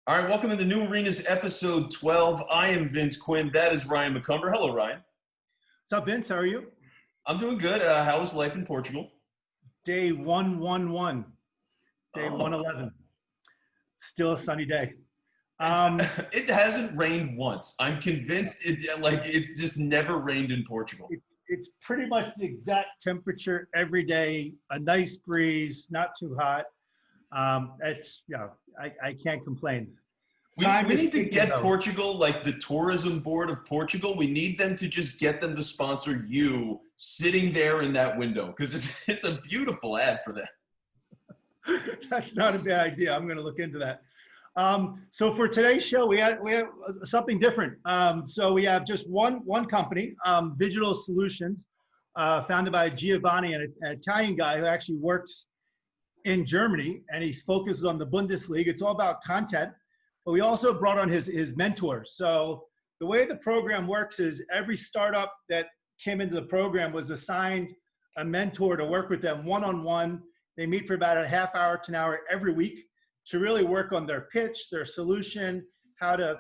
All right, welcome to the New Arenas episode 12. I am Vince Quinn. That is Ryan Mccumber. Hello, Ryan. What's up, Vince? How are you? I'm doing good. How was life in Portugal? Day 111, day Oh. 111. Still a sunny day. It hasn't rained once. I'm convinced it just never rained in Portugal. It's pretty much the exact temperature every day. A nice breeze, not too hot. I can't complain. We need to get Portugal, like the tourism board of Portugal, we need them to just get them to sponsor you sitting there in that window, because it's a beautiful ad for that. That's not a bad idea. I'm going to look into that. So for today's show, we have something different. So we have just one company, Vigital Solutions, founded by Giovanni, an Italian guy who actually works in Germany, and he focuses on the Bundesliga. It's all about content, but we also brought on his mentors. So the way the program works is every startup that came into the program was assigned a mentor to work with them one-on-one. They meet for about a half hour to an hour every week to really work on their pitch, their solution, how to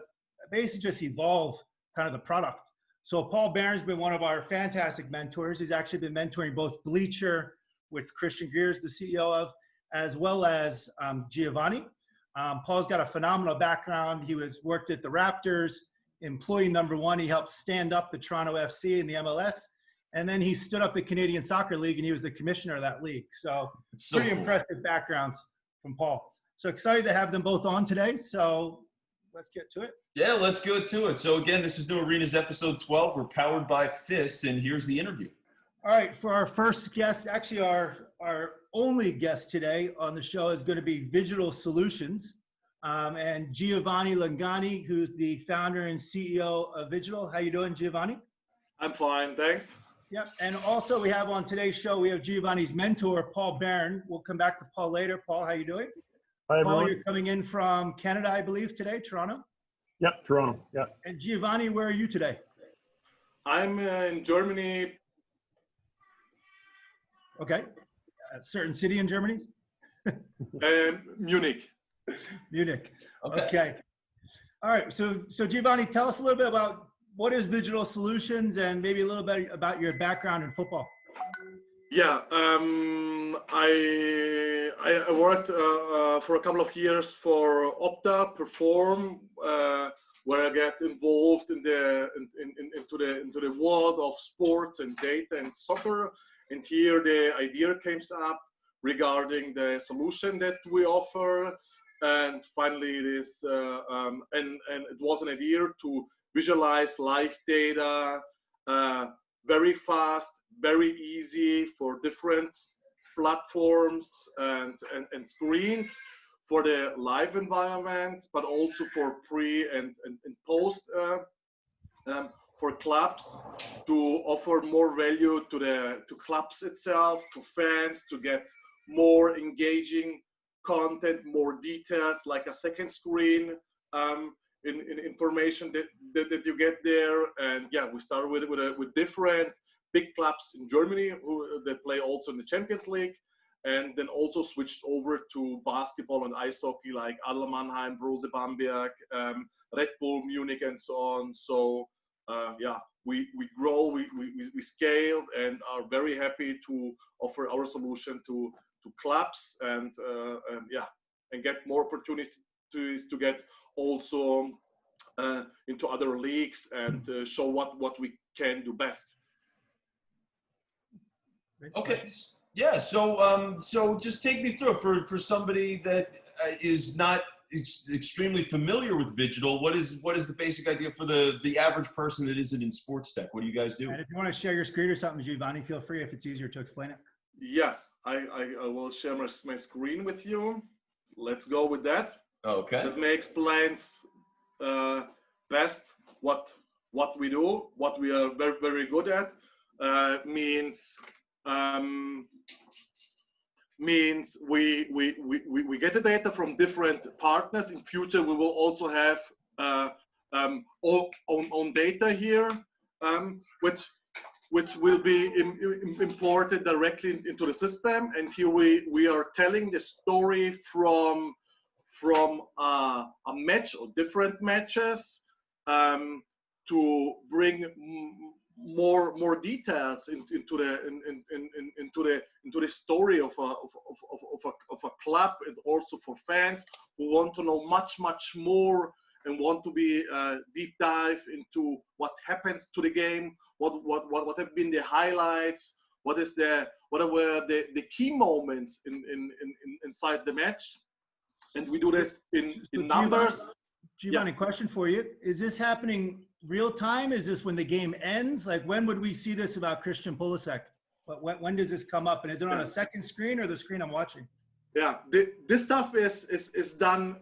basically just evolve kind of the product. So Paul Beirne has been one of our fantastic mentors. He's actually been mentoring both Bleacher with Christian Gears, the CEO of, as well as Giovanni. Paul's got a phenomenal background. He worked at the Raptors, employee number one. He helped stand up the Toronto FC in the MLS. And then he stood up the Canadian Soccer League, and he was the commissioner of that league. So pretty cool. Impressive backgrounds from Paul. So excited to have them both on today. So let's get to it. Yeah, let's get to it. So again, this is New Arenas episode 12. We're powered by Fist, and here's the interview. All right, for our first guest, actually our only guest today on the show is going to be Vigital Solutions, and Giovanni Lagani, who's the founder and CEO of Vigital. How you doing, Giovanni? I'm fine, thanks. Yep, and also we have on today's show, we have Giovanni's mentor, Paul Beirne. We'll come back to Paul later. Paul, how you doing? Hi, everyone. Paul, you're coming in from Canada, I believe, today, Toronto? Yep, Toronto, yep. And Giovanni, where are you today? I'm in Germany. Okay. A certain city in Germany? Munich. Munich. Okay. All right. So Giovanni, tell us a little bit about what is Vigital Solutions and maybe a little bit about your background in football. Yeah, I worked for a couple of years for Opta Perform, where I get involved into the world of sports and data and soccer. And here the idea came up regarding the solution that we offer. And finally this, and it was an idea to visualize live data very fast, very easy for different platforms and screens for the live environment, but also for pre and post for clubs, to offer more value to clubs itself, to fans, to get more engaging content, more details, like a second screen in information that you get there. And yeah, we started with different big clubs in Germany that play also in the Champions League, and then also switched over to basketball and ice hockey, like Adler Mannheim, Brose Bamberg, Red Bull Munich, and so on. So yeah, we grow, we scaled, and are very happy to offer our solution to clubs and get more opportunities to get also into other leagues and show what we can do best. Okay. Yeah. So just take me through it for somebody that is not extremely familiar with Vigital. What is the basic idea for the average person that isn't in sports tech? What do you guys do? And if you want to share your screen or something, Giovanni, feel free if it's easier to explain it. Yeah, I will share my screen with you. Let's go with that. Okay. That may explains best what we do, what we are very, very good at. Means we get the data from different partners. In future, we will also have own data here, which will be imported directly into the system. And here we are telling the story from a one match or different matches, to bring more details into the story of a club, and also for fans who want to know much more and want to be deep dive into what happens to the game, what have been the highlights, what were the key moments inside the match. And we do this in numbers. Giovanni, question for you. Is this happening real time? Is this when the game ends? Like, when would we see this about Christian Pulisic? When does this come up? And is it on a second screen or the screen I'm watching? Yeah, this stuff is done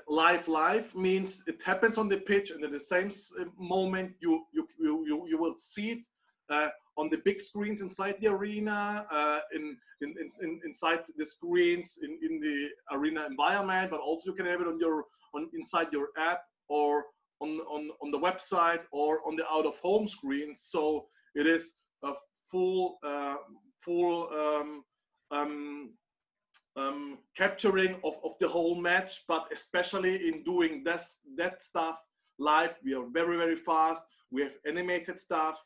live. Means it happens on the pitch, and at the same moment you will see it on the big screens inside the arena, inside the screens in the arena environment. But also you can have it inside your app, or on the website, or on the out of home screen. So it is a full capturing of the whole match, but especially in doing that stuff live, we are very fast. We have animated stuff,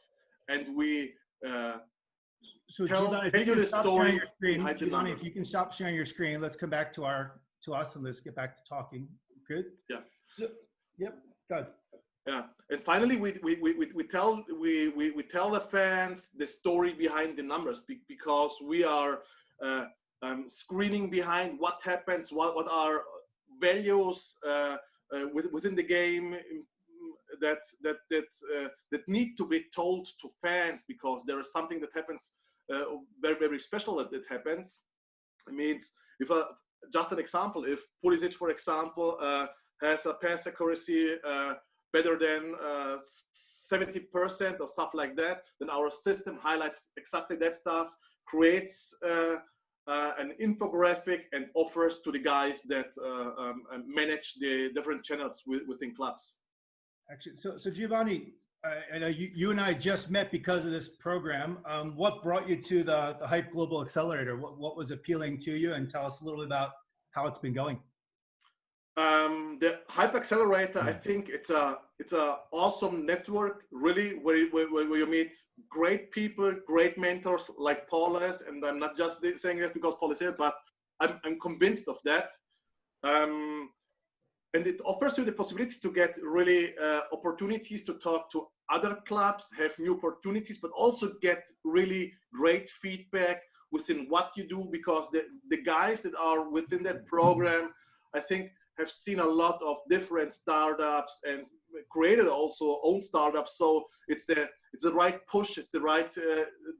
and we so Giovanni, if you can stop sharing your screen, Giovanni, if you can stop sharing your screen, let's come back to us, and let's get back to talking. Good. Yeah. So, yep. Good. Yeah, and finally, we tell the fans the story behind the numbers, because we are screening behind what happens, what are values within the game that need to be told to fans, because there is something that happens very special that happens. It means, just an example, if Pulisic, for example, has a pass accuracy better than 70% or stuff like that, then our system highlights exactly that stuff, creates an infographic, and offers to the guys that manage the different channels within clubs. Actually, so Giovanni, I know you and I just met because of this program. What brought you to the Hype Global Accelerator? What was appealing to you? And tell us a little bit about how it's been going. The Hype Accelerator, I think it's a awesome network, really, where you meet great people, great mentors like Paul is, and I'm not just saying this because Paul is here, but I'm convinced of that. And it offers you the possibility to get really opportunities to talk to other clubs, have new opportunities, but also get really great feedback within what you do, because the guys that are within that program, I think, have seen a lot of different startups and created also own startups. So it's the right push, it's the right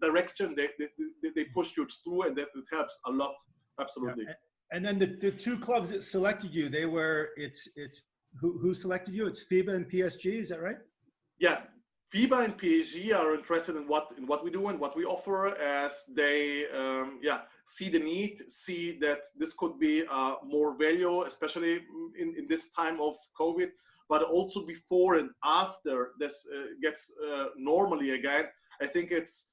direction they push you through, and that it helps a lot. Absolutely. Yeah. And then the two clubs that selected you, who selected you? It's FIBA and PSG, is that right? Yeah, FIBA and PSG are interested in what we do and what we offer, as they see the need, see that this could be more value, especially in this time of COVID, but also before and after this gets normally again. I think it's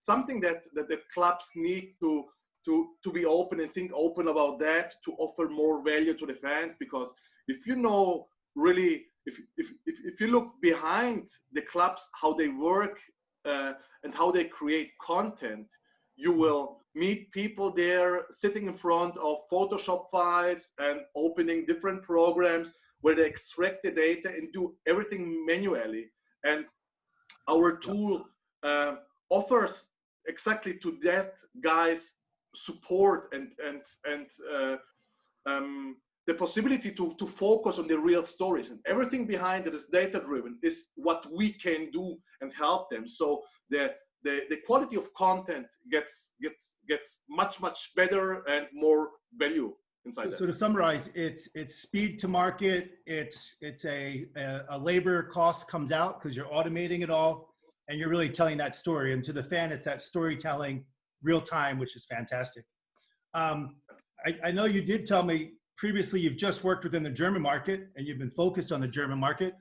something that clubs need to be open and think open about that, to offer more value to the fans. Because if you know really, if you look behind the clubs, how they work and how they create content, you will meet people there sitting in front of Photoshop files and opening different programs where they extract the data and do everything manually. And our tool offers exactly to that guys support and the possibility to focus on the real stories, and everything behind it is data driven, is what we can do and help them. So the quality of content gets much better and more value inside. So to summarize, it's speed to market. It's a labor cost comes out because you're automating it all, and you're really telling that story. And to the fan, it's that storytelling real time, which is fantastic. I know you did tell me previously you've just worked within the German market and you've been focused on the German market,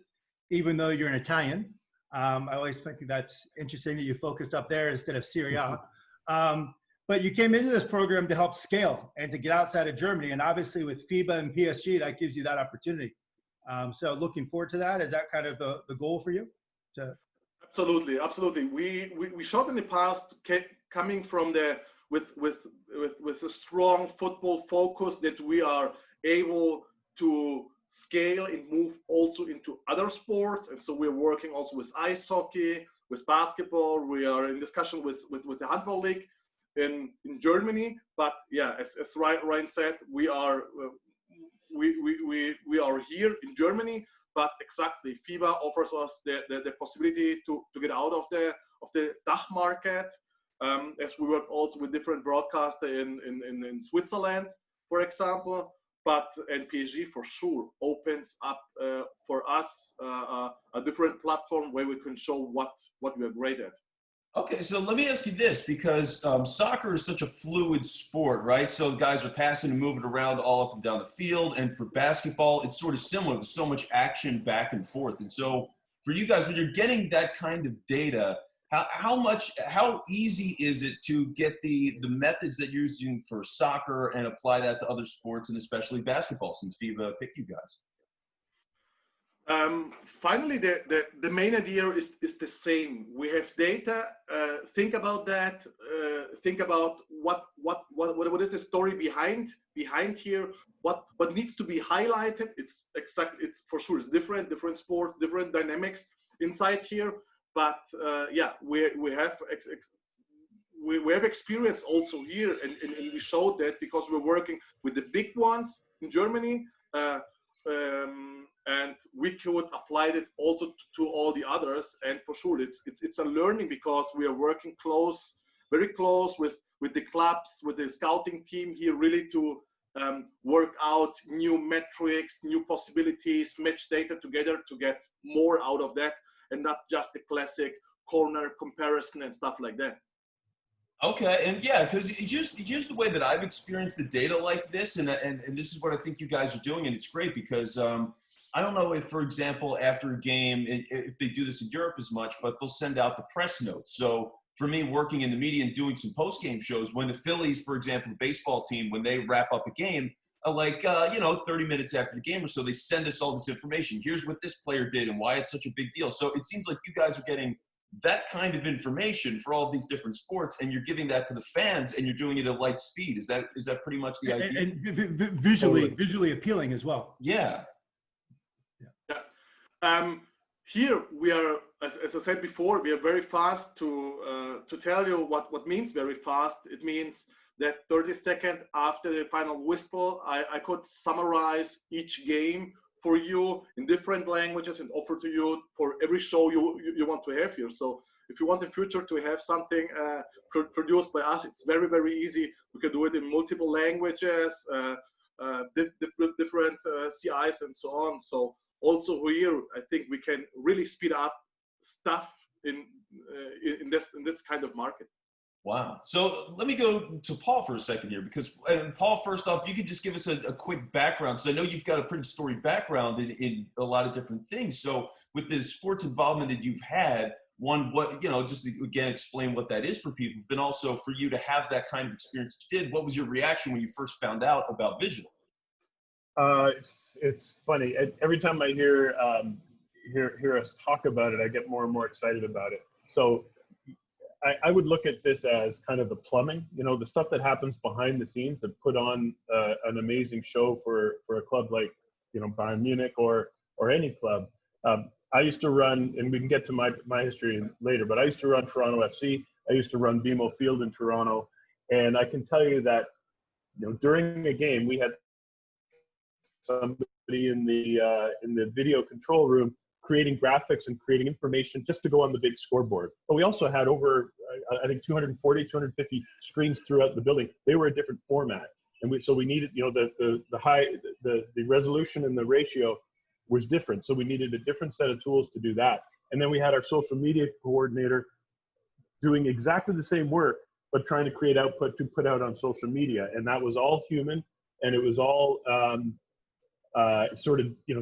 even though you're an Italian. I always think that's interesting that you focused up there instead of Serie A. But you came into this program to help scale and to get outside of Germany. And obviously with FIBA and PSG, that gives you that opportunity. So looking forward to that. Is that kind of the goal for you? Absolutely, absolutely. We shot in the past coming from with a strong football focus that we are able to scale and move also into other sports. And so we're working also with ice hockey, with basketball. We are in discussion with the handball league in Germany. But yeah, as Ryan said, we are here in Germany. But exactly, FIBA offers us the possibility to get out of the DACH market, as we work also with different broadcasters in Switzerland, for example. But PSG for sure opens up for us a different platform where we can show what we are great at. Okay, so let me ask you this, because soccer is such a fluid sport, right? So guys are passing and moving around all up and down the field. And for basketball, it's sort of similar. There's so much action back and forth. And so for you guys, when you're getting that kind of data, how easy is it to get the methods that you're using for soccer and apply that to other sports, and especially basketball, since FIBA picked you guys? Finally, the main idea is the same. We have data. Think about that. Think about what is the story behind here. What needs to be highlighted. It's for sure. It's different sports, different dynamics inside here. But yeah, we have experience also here, and we showed that because we're working with the big ones in Germany. And we could apply it also to all the others. And for sure, it's a learning, because we are working very close with the clubs, with the scouting team here, really to work out new metrics, new possibilities, match data together to get more out of that, and not just the classic corner comparison and stuff like that. Okay, and yeah, because here's the way that I've experienced the data like this, and this is what I think you guys are doing, and it's great because I don't know if, for example, after a game, if they do this in Europe as much, but they'll send out the press notes. So for me, working in the media and doing some post-game shows, when the Phillies, for example, the baseball team, when they wrap up a game, 30 minutes after the game or so, they send us all this information. Here's what this player did and why it's such a big deal. So it seems like you guys are getting that kind of information for all of these different sports, and you're giving that to the fans, and you're doing it at light speed. Is that pretty much the idea? And visually appealing as well. Yeah. Here we are, as I said before, we are very fast to tell you what means very fast. It means that 30 seconds after the final whistle, I could summarize each game for you in different languages and offer to you for every show you want to have here. So if you want in future to have something produced by us, it's very, very easy. We can do it in multiple languages, different CIs and so on. So also here, I think we can really speed up stuff in this kind of market. Wow. So let me go to Paul for a second here, because Paul, first off, you could just give us a quick background, because I know you've got a pretty storied background in a lot of different things. So with the sports involvement that you've had, just to, again, explain what that is for people, but also for you to have that kind of experience that you did, what was your reaction when you first found out about Vigital? It's funny. Every time I hear us talk about it, I get more and more excited about it. So I would look at this as kind of the plumbing, the stuff that happens behind the scenes that put on an amazing show for a club like, Bayern Munich or any club. I used to run, and we can get to my history later, but I used to run Toronto FC. I used to run BMO Field in Toronto. And I can tell you that, during a game, we had somebody in the video control room creating graphics and creating information just to go on the big scoreboard. But we also had over, I think, 240, 250 screens throughout the building. They were a different format. And so we needed, the resolution and the ratio was different. So we needed a different set of tools to do that. And then we had our social media coordinator doing exactly the same work, but trying to create output to put out on social media. And that was all human. And it was all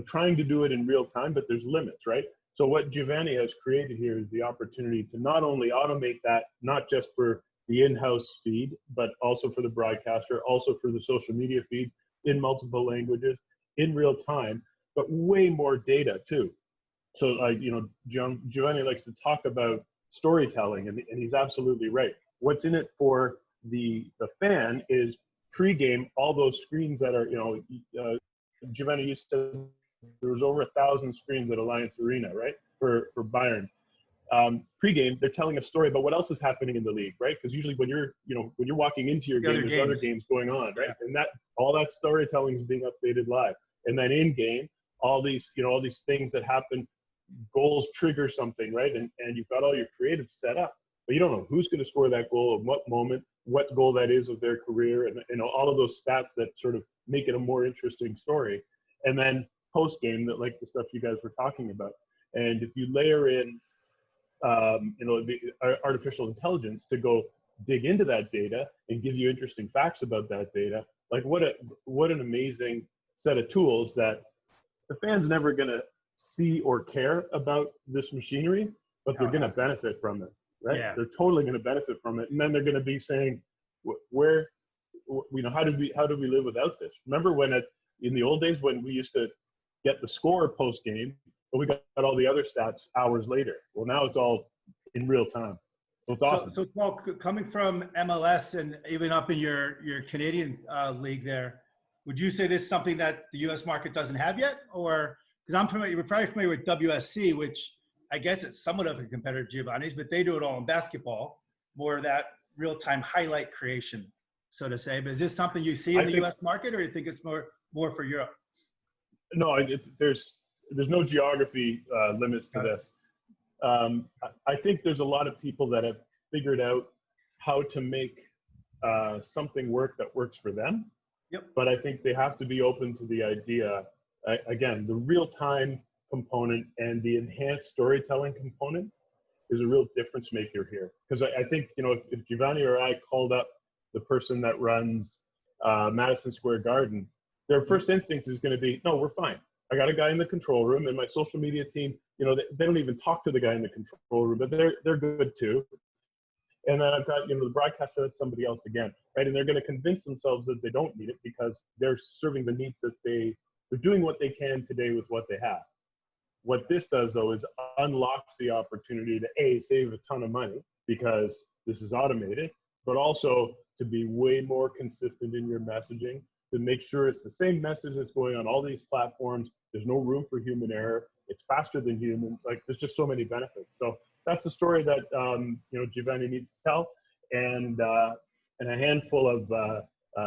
trying to do it in real time, but there's limits, right? So what Giovanni has created here is the opportunity to not only automate that, not just for the in-house feed, but also for the broadcaster, also for the social media feeds in multiple languages in real time, but way more data too. So like, you know, Giovanni likes to talk about storytelling, and he's absolutely right. What's in it for the fan is pre-game, all those screens that are, you know, Giovanni used to, there was over 1,000 screens at Alliance Arena, right? For Bayern. Pre-game, they're telling a story about what else is happening in the league, right? Because usually when you're walking into your game, there's other games going on, right? Yeah. And all that storytelling is being updated live. And then in game, all these things that happen, goals trigger something, right? And you've got all your creative set up, but you don't know who's going to score that goal, at what moment, what goal that is of their career, and you know, all of those stats that sort of make it a more interesting story. And then post game, that like the stuff you guys were talking about. And if you layer in you know, the artificial intelligence to go dig into that data and give you interesting facts about that data, like what an amazing set of tools that the fan's never going to see or care about this machinery, but they're going to benefit from it, right? Yeah. They're totally going to benefit from it. And then they're going to be saying, where, you know, how do we live without this? Remember when in the old days when we used to get the score post game, but we got all the other stats hours later. Well, now it's all in real time. So it's awesome. So Paul, coming from MLS and even up in your Canadian league there, would you say this is something that the U.S. market doesn't have yet? Or, because you're probably familiar with WSC, which I guess it's somewhat of a competitor to Giovanni's, but they do it all in basketball, more of that real-time highlight creation, so to say. But is this something you see in the U.S. market, or do you think it's more for Europe? No, there's no geography limits to this. I think there's a lot of people that have figured out how to make something work that works for them. Yep. But I think they have to be open to the idea, again, the real-time component and the enhanced storytelling component is a real difference maker here. Because I think, you know, if Giovanni or I called up the person that runs Madison Square Garden, their first instinct is going to be, no, we're fine. I got a guy in the control room, and my social media team, you know, they don't even talk to the guy in the control room, but they're good too. And then I've got, you know, the broadcaster, that's somebody else again, right? And they're going to convince themselves that they don't need it because they're serving the needs that they're doing what they can today with what they have. What this does, though, is unlocks the opportunity to save a ton of money because this is automated, but also to be way more consistent in your messaging, to make sure it's the same message that's going on all these platforms. There's no room for human error. It's faster than humans. Like, there's just so many benefits. So that's the story that you know, Giovanni needs to tell, and a handful of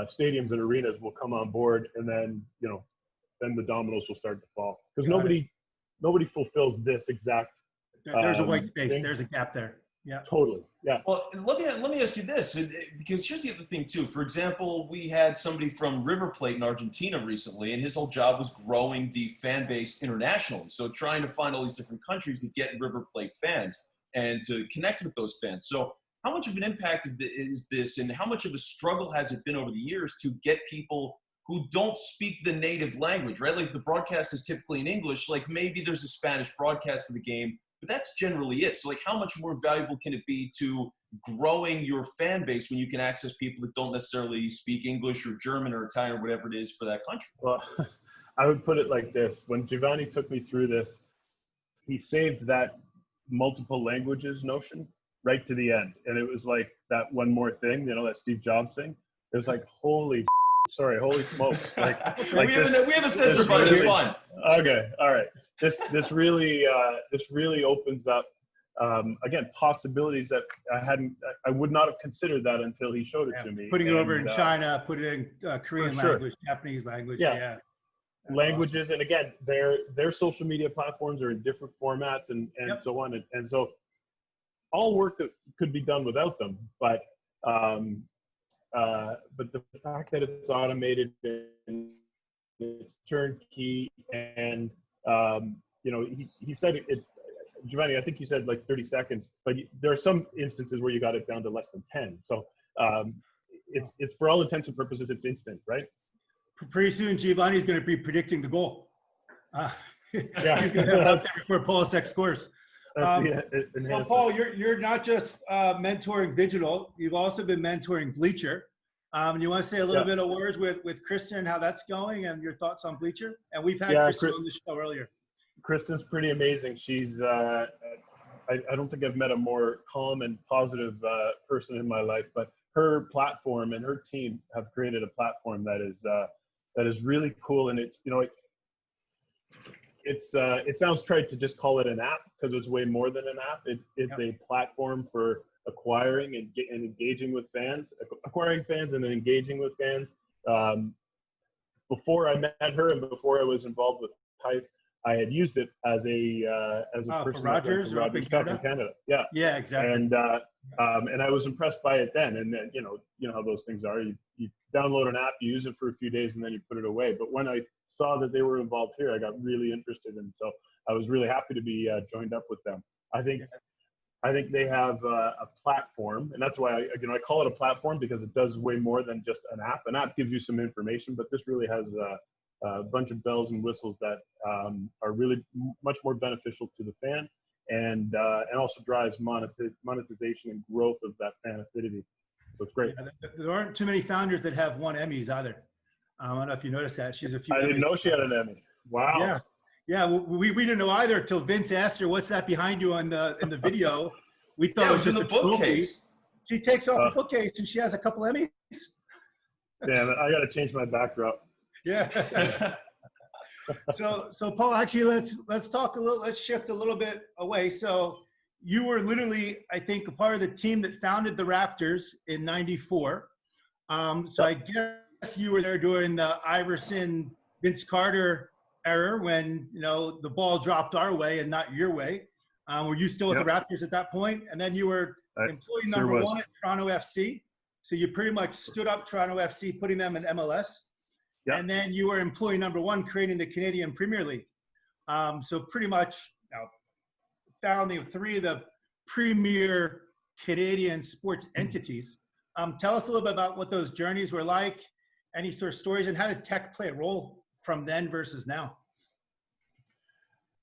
stadiums and arenas will come on board, and then, you know, then the dominoes will start to fall because nobody fulfills this exact. There's a white space. thing. There's a gap there. Yeah. Totally. Yeah. Well, let me ask you this, because here's the other thing too. For example, we had somebody from River Plate in Argentina recently, and his whole job was growing the fan base internationally. So trying to find all these different countries to get River Plate fans and to connect with those fans. So how much of an impact is this, and how much of a struggle has it been over the years to get people who don't speak the native language, right? Like, if the broadcast is typically in English, like maybe there's a Spanish broadcast for the game, but that's generally it. So, like, how much more valuable can it be to growing your fan base when you can access people that don't necessarily speak English or German or Italian or whatever it is for that country? Well, I would put it like this. When Giovanni took me through this, he saved that multiple languages notion right to the end. And it was like that one more thing, you know, that Steve Jobs thing. It was like, holy smokes. We have a censor button, it's fine. Okay, all right. This really opens up, again, possibilities that I would not have considered that until he showed it to me. Putting it over in China, put it in Korean language, Japanese language, yeah. Languages, awesome. And again, their social media platforms are in different formats and so on. And so all work that could be done without them, but the fact that it's automated and it's turnkey, and you know, he said it, Giovanni, I think you said like 30 seconds, but there are some instances where you got it down to less than 10. So it's for all intents and purposes, it's instant, right? Pretty soon, Giovanni's going to be predicting the goal. He's going to have that before Paul scores. That's the So Paul, you're not just mentoring Vigital, you've also been mentoring Bleacher. You want to say a little bit of words with Kristen and how that's going and your thoughts on Bleacher? And we've had Kristen on the show earlier. Kristen's pretty amazing. She's, I don't think I've met a more calm and positive person in my life, but her platform and her team have created a platform that is really cool. And it's, you know, it sounds trite to just call it an app because it's way more than an app. It's a platform for acquiring and engaging with fans, acquiring fans and then engaging with fans. Before I met her and before I was involved with Type, I had used it as a person Rogers Cup in Canada. Yeah. Yeah, exactly. And I was impressed by it then. And then, you know how those things are. You download an app, you use it for a few days, and then you put it away. But when I saw that they were involved here, I got really interested. And so I was really happy to be joined up with them. I think they have a platform, and that's why I call it a platform because it does way more than just an app. An app gives you some information, but this really has a bunch of bells and whistles that are really much more beneficial to the fan, and also drives monetization and growth of that fan affinity. So it's great. Yeah, there aren't too many founders that have won Emmys either. I don't know if you noticed that. She's a few. I didn't know she had an Emmy. Wow. Yeah. Yeah, we didn't know either until Vince asked her, "What's that behind you in the video?" We thought it was in just the a bookcase. She takes off the bookcase and she has a couple Emmys. Damn it! I got to change my backdrop. Yeah. So Paul, actually, let's talk a little. Let's shift a little bit away. So you were literally, I think, a part of the team that founded the Raptors in '94. So I guess you were there during the Iverson, Vince Carter era when the ball dropped our way and not your way. Were you still with the Raptors at that point? And then you were employee number one at Toronto FC. So you pretty much stood up Toronto FC, putting them in MLS. Yep. And then you were employee number one, creating the Canadian Premier League. So pretty much founding of three of the premier Canadian sports entities. Tell us a little bit about what those journeys were like, any sort of stories, and how did tech play a role from then versus now?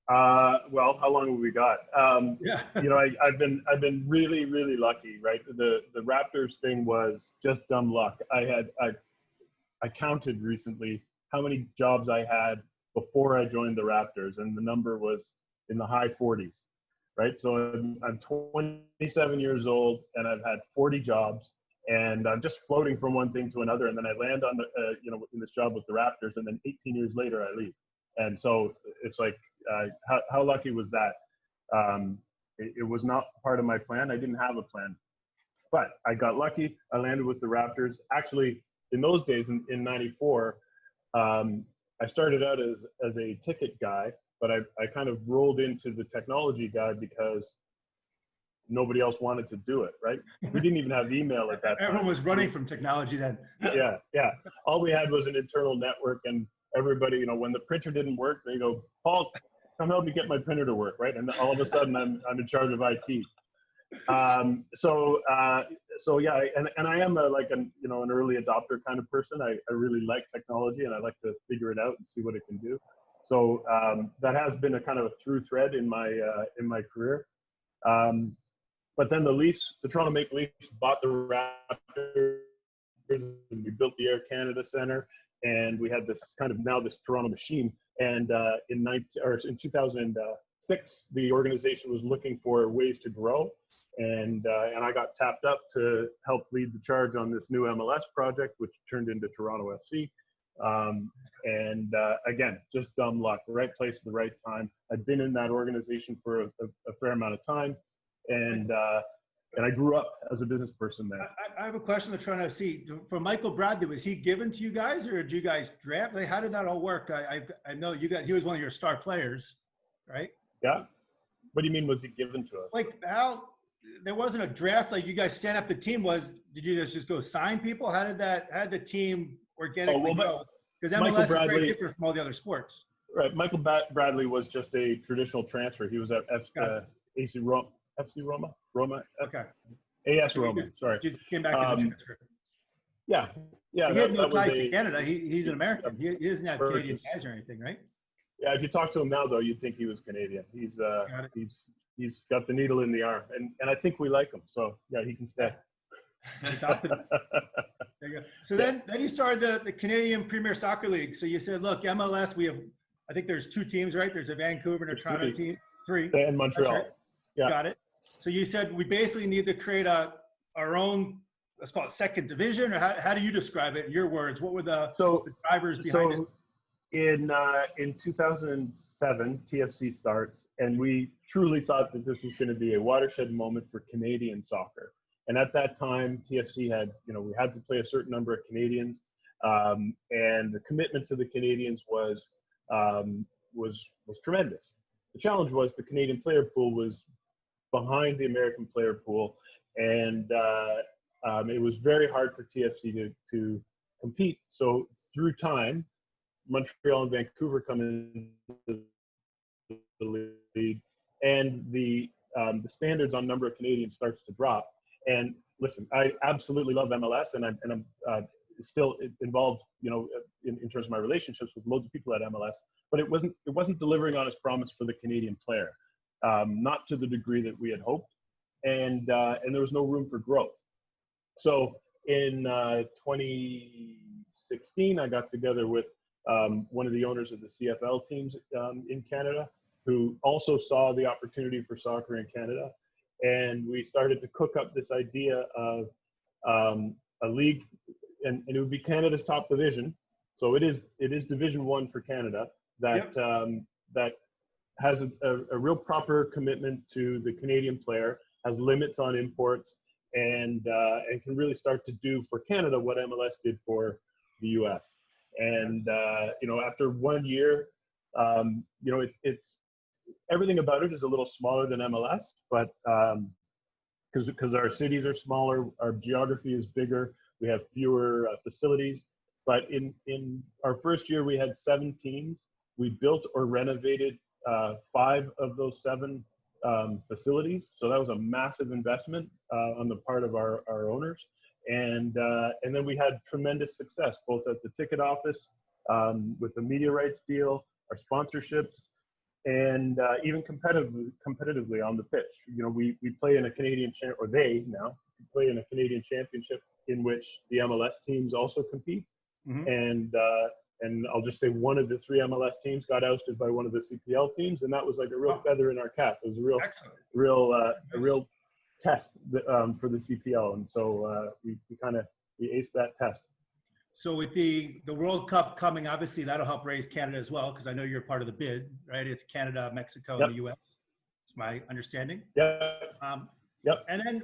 Well, how long have we got? I've been really, really lucky, right? The Raptors thing was just dumb luck. I counted recently how many jobs I had before I joined the Raptors, and the number was in the high 40s, right? So I'm 27 years old, and I've had 40 jobs, and I'm just floating from one thing to another, and then I land on in this job with the Raptors, and then 18 years later I leave. And so it's like, how lucky was that? It was not part of my plan. I didn't have a plan, but I got lucky. I landed with the Raptors. Actually, in those days, in '94, I started out as a ticket guy, but I kind of rolled into the technology guy because nobody else wanted to do it, right? We didn't even have email at that time. Everyone was running from technology then. Yeah. All we had was an internal network, and everybody, when the printer didn't work, they go, "Paul, come help me get my printer to work," right? And all of a sudden, I'm in charge of IT. So yeah, and I am an early adopter kind of person. I really like technology, and I like to figure it out and see what it can do. So that has been a kind of a through thread in my career. But then the Toronto Maple Leafs bought the Raptors, and we built the Air Canada Center, and we had this Toronto machine. And in 2006, the organization was looking for ways to grow, and I got tapped up to help lead the charge on this new MLS project, which turned into Toronto FC. Again, just dumb luck, the right place at the right time. I'd been in that organization for a fair amount of time, and I grew up as a business person there. I have a question I'm trying to see. For Michael Bradley, was he given to you guys, or did you guys draft? How did that all work? I know he was one of your star players, right? Yeah. What do you mean, was he given to us? Like, how there wasn't a draft, like you guys stand up the team. Did you just go sign people? How did the team organically go? Because MLS is very different from all the other sports. Right. Michael Bradley was just a traditional transfer. He was at AC Roma. FC Roma? Okay. AS Roma, sorry. Just came back as a transfer. Yeah. He had no ties to Canada. He's an American. He doesn't have Canadian ties or anything, right? Yeah, if you talk to him now, though, you'd think he was Canadian. He's he's got the needle in the arm, and I think we like him. So yeah, he can stay. There you go. So then you started the Canadian Premier Soccer League. So you said, look, MLS, we have, I think there's 2 teams, right? There's a Vancouver and a Toronto team. 3. And Montreal. Right. Yeah. Got it. So you said we basically need to create our own, let's call it second division, or how do you describe it in your words? What were the drivers behind it? In 2007, TFC starts, and we truly thought that this was going to be a watershed moment for Canadian soccer. And at that time, TFC had, we had to play a certain number of Canadians, and the commitment to the Canadians was tremendous. The challenge was the Canadian player pool was behind the American player pool, and it was very hard for TFC to compete. So through time, Montreal and Vancouver come into the league, and the standards on number of Canadians starts to drop. And listen, I absolutely love MLS, and I'm still involved, in terms of my relationships with loads of people at MLS. But it wasn't delivering on its promise for the Canadian player, not to the degree that we had hoped, and there was no room for growth. So in 2016, I got together with one of the owners of the CFL teams in Canada, who also saw the opportunity for soccer in Canada. And we started to cook up this idea of a league, and it would be Canada's top division. So it is Division 1 for Canada that that has a real proper commitment to the Canadian player, has limits on imports, and can really start to do for Canada what MLS did for the US. And after 1 year, it's everything about it is a little smaller than MLS, but because our cities are smaller, our geography is bigger, we have fewer facilities. But in our first year, we had 7 teams. We built or renovated 5 of those 7 facilities. So that was a massive investment on the part of our owners. And then we had tremendous success, both at the ticket office, with the media rights deal, our sponsorships, and even competitively on the pitch. We play in a Canadian or they now play in a Canadian championship in which the MLS teams also compete. Mm-hmm. And I'll just say one of the 3 MLS teams got ousted by one of the CPL teams, and that was like a real feather in our cap. It was a real test for the CPL, and so we aced that test. So with the World Cup coming, obviously that'll help raise Canada as well, because I know you're part of the bid, right? It's Canada, Mexico, and the U.S. It's my understanding. Yep. And then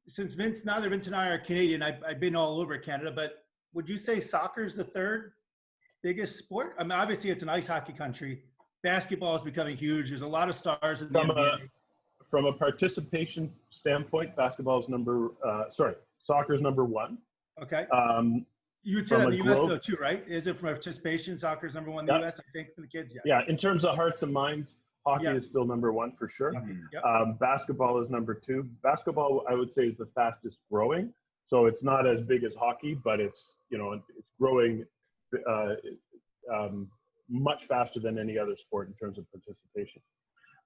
since neither Vince and I are Canadian, I've been all over Canada, but would you say soccer is the 3rd biggest sport? I mean, obviously it's an ice hockey country. Basketball is becoming huge. There's a lot of stars in the NBA. From a participation standpoint, soccer is number 1. Okay. You would say that in the U.S. though too, right? Is it from participation? Soccer is number 1 in the U.S., I think, for the kids. Yeah. In terms of hearts and minds, hockey is still number 1 for sure. Basketball is number 2. Basketball, I would say, is the fastest growing. So it's not as big as hockey, but it's growing much faster than any other sport in terms of participation.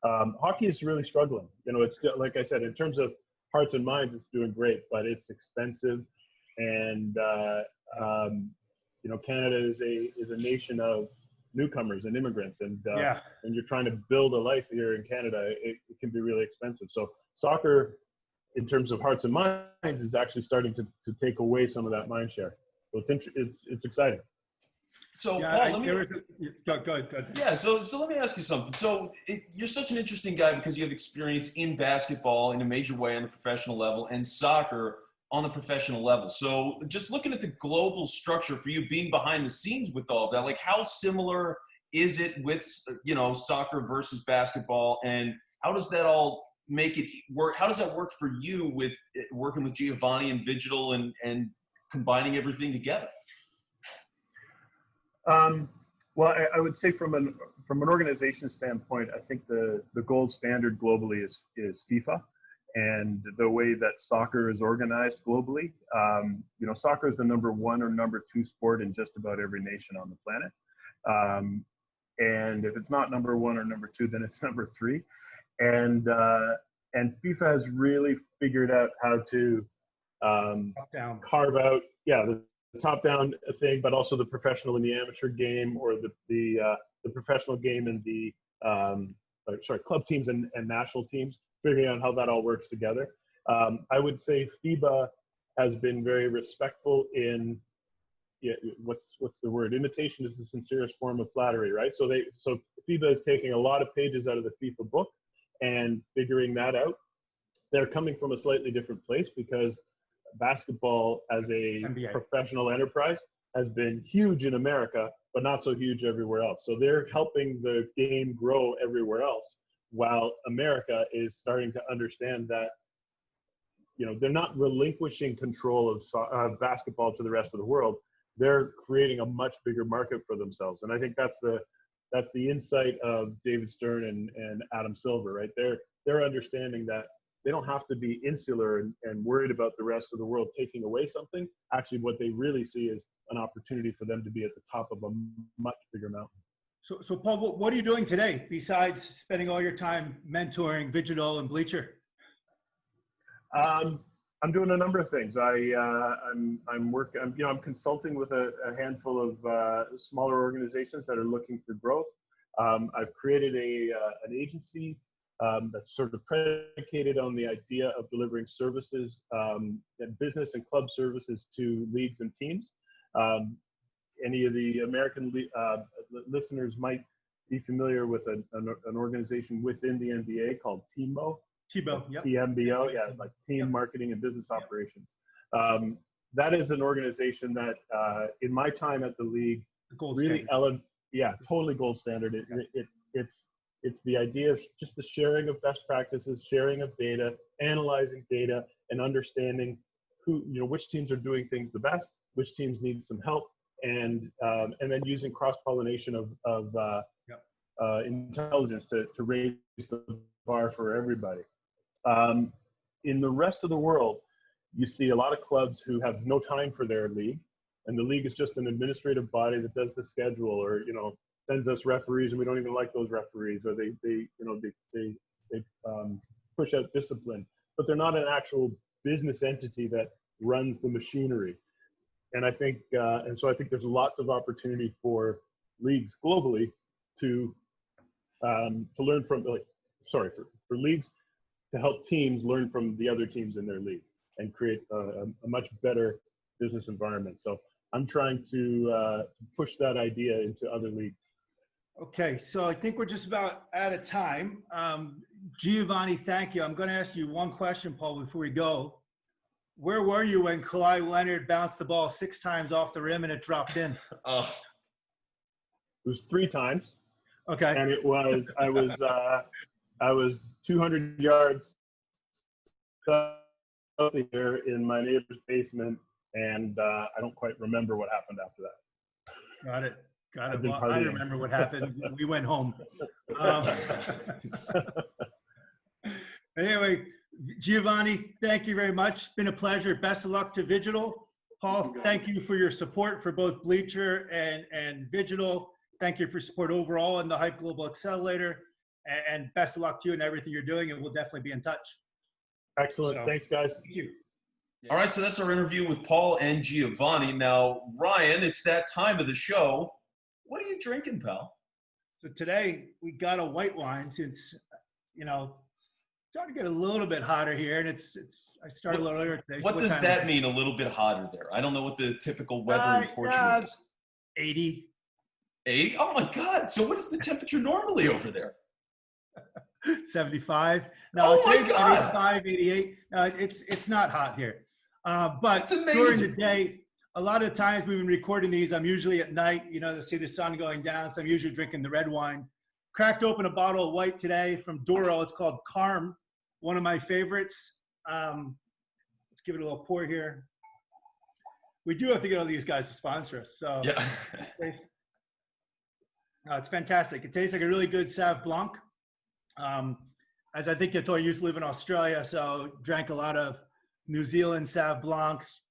Hockey is really struggling. It's still, like I said, in terms of hearts and minds, it's doing great, but it's expensive. And Canada is a nation of newcomers and immigrants, and you're trying to build a life here in Canada, it can be really expensive. So soccer, in terms of hearts and minds, is actually starting to take away some of that mind share. So it's exciting. So Paul, go ahead. Yeah, so let me ask you something. So you're such an interesting guy because you have experience in basketball in a major way on the professional level and soccer on the professional level. So just looking at the global structure for you being behind the scenes with all of that, like how similar is it with, soccer versus basketball, and how does that all make it work? How does that work for you with working with Giovanni and Vigital and combining everything together? Well, I would say from an organization standpoint, I think the gold standard globally is FIFA. And the way that soccer is organized globally, soccer is the number 1 or number 2 sport in just about every nation on the planet. And if it's not number 1 or number 2, then it's number 3. and FIFA has really figured out how to Down. carve out, the top-down thing, but also the professional and the amateur game, or the professional game and the club teams and national teams, figuring out how that all works together. I would say FIBA has been very respectful in, what's the word? Imitation is the sincerest form of flattery, right? So FIBA is taking a lot of pages out of the FIFA book and figuring that out. They're coming from a slightly different place, because basketball as a NBA. professional enterprise has been huge in America, but not so huge everywhere else. So they're helping the game grow everywhere else, while America is starting to understand that, they're not relinquishing control of basketball to the rest of the world. They're creating a much bigger market for themselves. And I think that's the insight of David Stern and Adam Silver, right? They're understanding that they don't have to be insular and worried about the rest of the world taking away something. Actually, what they really see is an opportunity for them to be at the top of a much bigger mountain. So Paul, what are you doing today besides spending all your time mentoring Vigital and Bleacher? I'm doing a number of things. I'm working. I'm consulting with a handful of smaller organizations that are looking for growth. I've created an agency that's sort of predicated on the idea of delivering services, and business and club services to leagues and teams. Any of the American listeners might be familiar with an organization within the NBA called TMO. Yep. TMBO, like Team Marketing and Business Operations. That is an organization that, in my time at the league, really totally gold standard. It's the idea of just the sharing of best practices, sharing of data, analyzing data, and understanding which teams are doing things the best, which teams need some help, and then using cross-pollination of intelligence to raise the bar for everybody. In the rest of the world, you see a lot of clubs who have no time for their league, and the league is just an administrative body that does the schedule, or sends us referees and we don't even like those referees, or they push out discipline, but they're not an actual business entity that runs the machinery. And I think so I think there's lots of opportunity for leagues globally to learn from, for leagues to help teams learn from the other teams in their league and create a much better business environment. So I'm trying to push that idea into other leagues. Okay, so I think we're just about out of time. Giovanni, thank you. I'm going to ask you one question, Paul, before we go. Where were you when Kawhi Leonard bounced the ball 6 times off the rim and it dropped in? It was 3 times. Okay. And I was 200 yards out here in my neighbor's basement, and I don't quite remember what happened after that. Got it. Well, I remember what happened. We went home. Anyway, Giovanni, thank you very much. It's been a pleasure. Best of luck to Vigital. Paul, thank you for your support for both Bleacher and Vigital. Thank you for support overall in the Hype Global Accelerator. And best of luck to you in everything you're doing, and we'll definitely be in touch. Excellent. So, thanks, guys. Thank you. All right, so that's our interview with Paul and Giovanni. Now, Ryan, it's that time of the show. What are you drinking, pal? So today we got a white wine since, it's starting to get a little bit hotter here, and I started a little earlier today. What does that mean, a little bit hotter there? I don't know what the typical weather in Portugal is. 80. 80? Oh my God! So what is the temperature normally over there? 75. No, oh my God! 85, 88. No, it's not hot here. But it's amazing. During the day, a lot of times we've been recording these, I'm usually at night, to see the sun going down. So I'm usually drinking the red wine. Cracked open a bottle of white today from Douro. It's called Carm, one of my favorites. Let's give it a little pour here. We do have to get all these guys to sponsor us. So yeah. It's fantastic. It tastes like a really good Sauv Blanc. As I think I told you, I used to live in Australia, so drank a lot of New Zealand Sauv Blancs.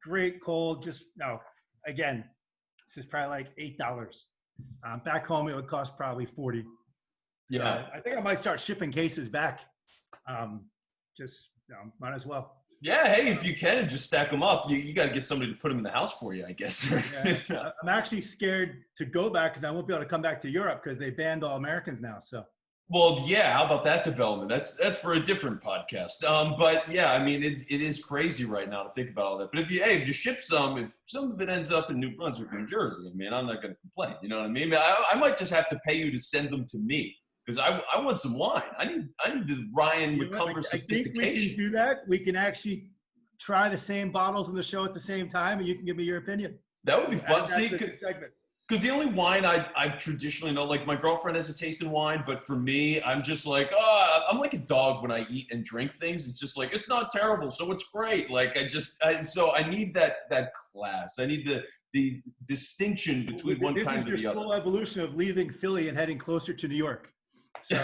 Great cold. Again, this is probably like $8. Back home, it would cost probably $40. So Yeah. I think I might start shipping cases back. Just, might as well. Yeah, hey, if you can and just stack them up, you got to get somebody to put them in the house for you, I guess. Yeah, I'm actually scared to go back because I won't be able to come back to Europe because they banned all Americans now. So. Well, yeah. How about that development? That's for a different podcast. But yeah, I mean, it is crazy right now to think about all that. But if you ship some, if some of it ends up in New Brunswick, New Jersey, I mean, I'm not going to complain. You know what I mean? I might just have to pay you to send them to me because I want some wine. I need the Ryan Mccumber sophistication. I think we can do that. We can actually try the same bottles in the show at the same time, and you can give me your opinion. That would be fun. That's See, a good segment. because the only wine I've traditionally know, like my girlfriend has a taste in wine, but for me, I'm just like, I'm like a dog when I eat and drink things. It's just like, it's not terrible, so it's great. Like so I need that class. I need the distinction between one kind and the other. This is your full evolution of leaving Philly and heading closer to New York. So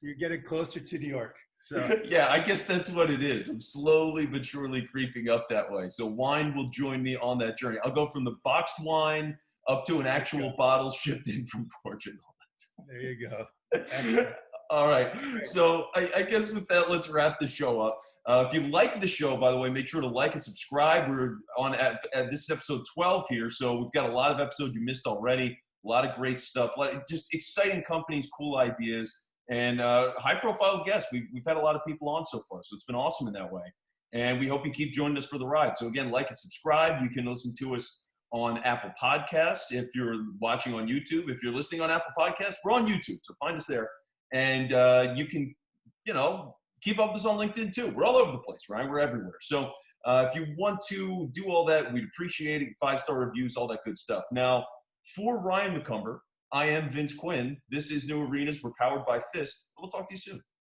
you're getting closer to New York. So yeah, I guess that's what it is. I'm slowly but surely creeping up that way. So wine will join me on that journey. I'll go from the boxed wine up to an actual bottle shipped in from Portugal. There you go. All right. So I guess with that, let's wrap the show up. If you like the show, by the way, make sure to like and subscribe. We're on at this is episode 12 here. So we've got a lot of episodes you missed already. A lot of great stuff. Just exciting companies, cool ideas, and high-profile guests. We've had a lot of people on so far, so it's been awesome in that way. And we hope you keep joining us for the ride. So again, like and subscribe. You can listen to us on Apple Podcasts if you're watching on YouTube. If you're listening on Apple Podcasts, we're on YouTube, so find us there. And you can, keep up with us on LinkedIn too. We're all over the place, right? We're everywhere. So if you want to do all that, we'd appreciate it. 5-star reviews, all that good stuff. Now, for Ryan Mccumber, I am Vince Quinn. This is New Arenas. We're powered by Fist. We'll talk to you soon.